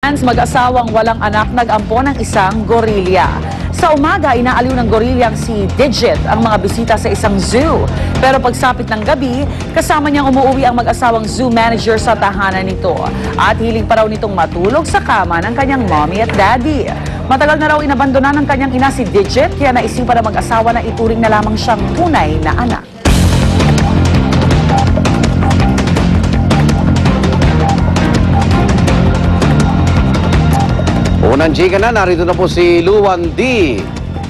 Mag-asawang walang anak nag-ampo ng isang gorilya. Sa umaga, inaaliw ng gorilyang si Digit ang mga bisita sa isang zoo. Pero pagsapit ng gabi, kasama niyang umuwi ang mag-asawang zoo manager sa tahanan nito. At hiling pa raw nitong matulog sa kama ng kanyang mommy at daddy. Matagal na raw inabandona ng kanyang ina si Digit, kaya naisipan ng mag-asawa na ituring na lamang siyang tunay na anak. Unang chika na, narito na po si Luwan D.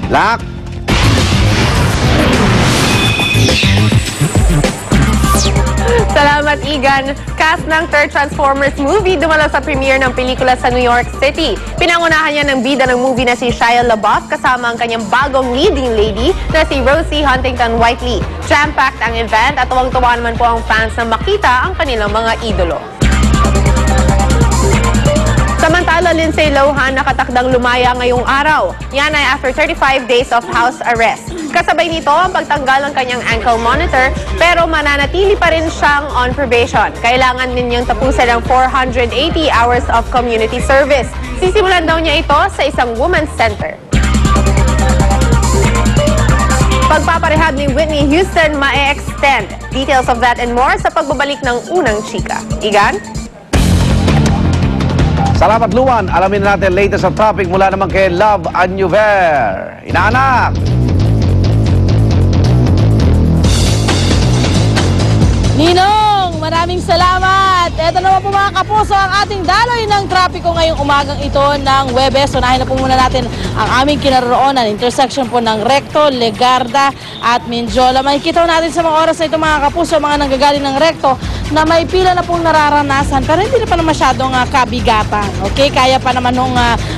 Lak. Salamat, Igan. Cast ng third Transformers movie dumalo sa premiere ng pelikula sa New York City. Pinangunahan niya ng bida ng movie na si Shia LaBeouf kasama ang kanyang bagong leading lady na si Rosie Huntington-Whiteley. Jam-packed ang event at tuwang-tuwa naman po ang fans na makita ang kanilang mga idolo. Samantala, Lindsay Lohan nakatakdang lumaya ngayong araw. Yan ay after 35 days of house arrest. Kasabay nito ang pagtanggal ng kanyang ankle monitor pero mananatili pa rin siyang on probation. Kailangan ninyang tapusin ang 480 hours of community service. Sisimulan daw niya ito sa isang women's center. Pagpaparehab ni Whitney Houston ma-extend. Details of that and more sa pagbabalik ng unang chika. Igan? Salamat, Luwan. Alamin natin latest sa traffic mula naman kay Love Annuver. Inaanak! Ninong, maraming salamat. Ito naman po mga kapuso ang ating daloy ng trapiko ngayong umagang ito ng Huwebes. Unahin na po muna natin ang aming kinaroroonan. Intersection po ng Recto, Legarda at Mindiola. Makikita natin sa mga oras na ito mga kapuso, mga nanggagaling ng Recto na may pila na pong nararanasan pero hindi na pa na masyadong kabigatan. Okay, kaya pa naman nung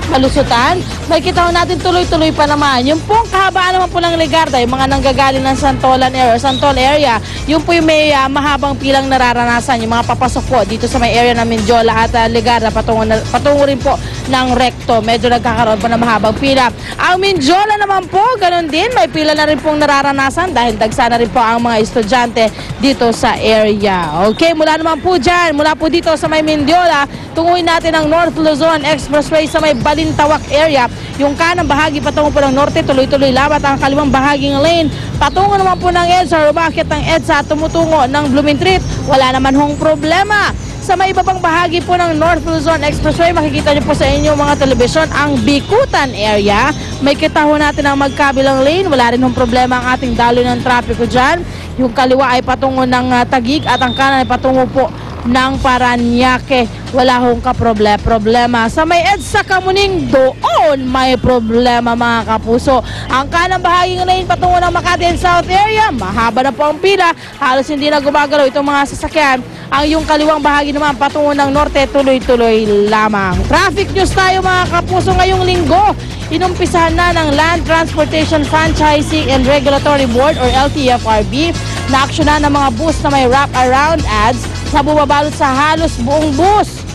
malusutan. Makikita natin tuloy-tuloy pa naman. Yung pong kahabaan naman po ng Legarda, yung mga nanggagaling ng Santol area, yung po yung may mahabang pilang nararanasan, yung mga papasok po dito sa may area ng Mindiola at Legarda patungo rin po ng Recto. Medyo nagkakaroon po ng mahabang pila. Ang Mindiola naman po, ganun din, may pila na rin pong nararanasan dahil dagsa na rin po ang mga estudyante dito sa area. Okay, mula naman po dyan, mula po dito sa may Mindiola, tunguin natin ang North Luzon Expressway sa may Balintawak area. Yung kanang bahagi patungo po ng norte, tuloy-tuloy labat ang kaliwang bahaging lane. Patungo naman po ng EDSA, rumakit ng EDSA, tumutungo ng Blumentritt, wala naman hong problema. Sa may iba pang bahagi po ng North Luzon Expressway, makikita niyo po sa inyong mga telebisyon ang Bikutan area. May kita ho natin ang magkabilang lane, wala rin hong problema ang ating daloy ng trapiko dyan. Yung kaliwa ay patungo ng Taguig at ang kanan ay patungo po ng Paranaque. Wala hong problema. Sa may EDSA Kamuning, doon may problema mga kapuso. Ang kanang bahaging lane patungo ng Makati and South area, mahaba na po ang pila. Halos hindi na gumagalaw itong mga sasakyan. Ang yung kaliwang bahagi naman patungo ng norte, tuloy-tuloy lamang. Traffic news tayo mga kapuso ngayong linggo. Inumpisahan na ng Land Transportation Franchising and Regulatory Board or LTFRB na aksyonan ng mga bus na may wrap-around ads na bumabalot sa halos buong bus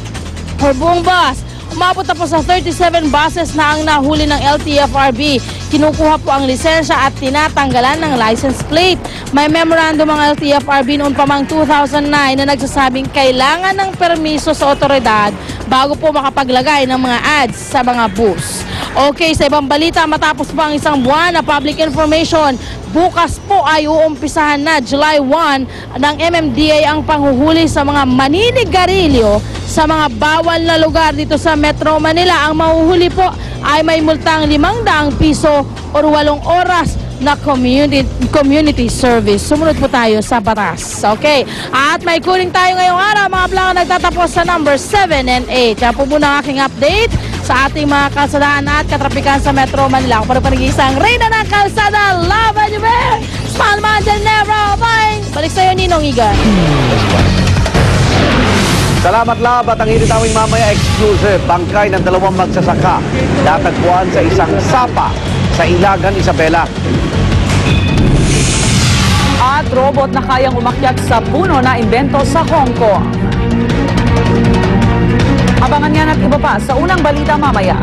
or buong bus. Umabot na po sa 37 buses na ang nahuli ng LTFRB. Kinukuha po ang lisensya at tinatanggalan ng license plate. May memorandum ang LTFRB noon pa mang 2009 na nagsasabing kailangan ng permiso sa otoridad bago po makapaglagay ng mga ads sa mga bus. Okay, sa ibang balita, matapos po ang isang buwan na public information, bukas po ay uumpisahan na July 1 ng MMDA ang panghuhuli sa mga maninigarilyo sa mga bawal na lugar dito sa Metro Manila. Ang mahuhuli po ay may multang 500 piso o 8 oras na community service. Sumunod po tayo sa batas. Okay. At may kuling tayo ngayong araw. Mga plaka nagtatapos sa number 7 and 8. Kaya po muna ang aking update sa ating mga kalsadaan at katrapikan sa Metro Manila. Ako pa rin pag-iisang Reyna ng Kalsada, Love Anywhere, Small Mountain, Never Mind. Balik sa'yo, Ninong Igan. Salamat, Lab. At ang iritawing mamaya exclusive, bangkay ng 2 magsasaka natagpuan sa isang sapa sa Ilagan, Isabela. At robot na kayang umakyat sa puno na imbento sa Hong Kong. Abangan yan at iba pa sa unang balita mamaya.